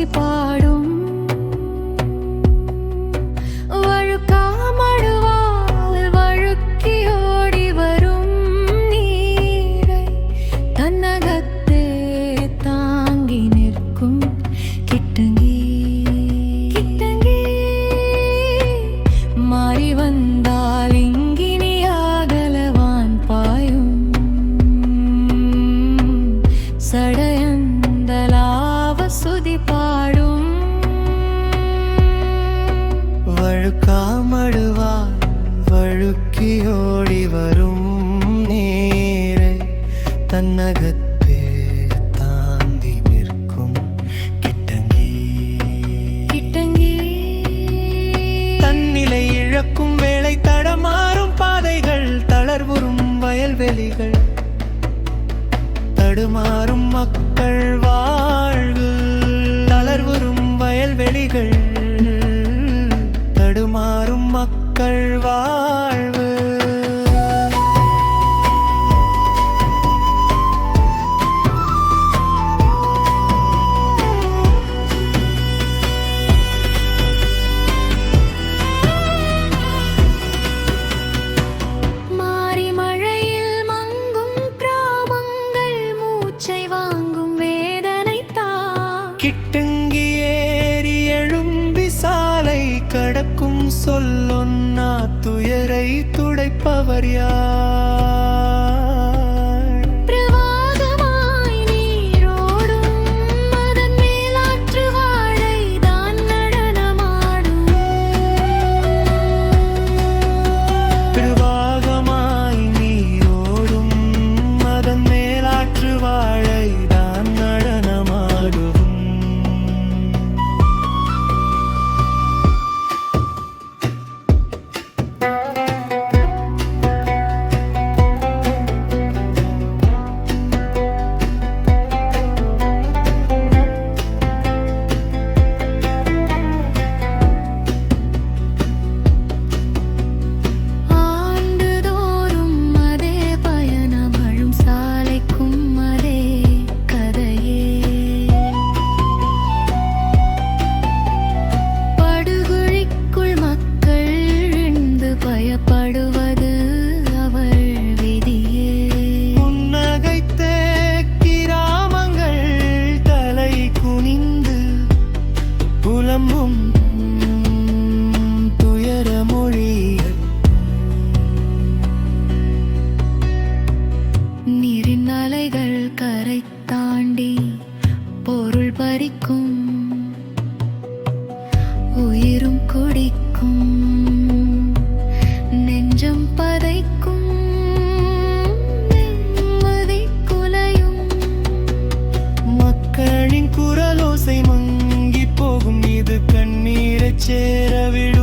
சுதி பாடும். வழுக்காமடுவால் வழுக்கி ஓடி வரும் நீரை தன்னகத்தே தாங்கி நிற்கும் கிட்டங்கி. கிட்டங்கி மாறி வந்தால் இங்கினி ஆகலவான் பாயும். சடையந்தலாவ சுதி பாடும். வழுக்காமடுவால் வழுக்கி ஓடி வரும் நீரை தன்னகத்தே தாந்தி நிற்கும் கிட்டங்கி. கிட்டங்கி தன்னிலை இழக்கும் வேளை தடமாறும் பாதைகள் தளர்வுறும் வயல்வெளிகள் தடுமாறும் மக்கள் வாழ்வு. தளர்வுறும் வயல்வெளிகள் தடுமாறும் மக்கள் வாழ்வு. மாறி மழையில் மங்கும் கிராமங்கள் மூச்சை வாங்கும் வேதனை தான். கிட்டங்கி ஏறி எழும்பி சாலை கடக்கும் சொல்லொன்னா துயரை துடைப்பவர் யார்? பிரவாகமாய் நீரோடும் அதன் மேலாற்று வாழை தான் நடனமாடும். பிரவாகமாய் நீரோடும் அதன் மேலாற்று வாழை தான் நடனமாடும். ஆண்டுதோறும் அதே பயணம் அழும் சாலைக்கும் அதே கதையே. படுகுழிக்குள் மக்கள் விழுந்து பயப்படுவது அவர் விதியே. புன்னகைத்த கிராமங்கள் தலை குனிந்து புலம்பும் துயர மொழிகள். நீரின் அலைகள் கரை தாண்டி பொருள் பறிக்கும். உயிரும் குடிக்கும் நெஞ்சம் பதைக்கும். நிம்மதி குலையும். மக்களின் குரலோசை மங்கி போகும். இது கண்ணீரைச் சேரவில்லை.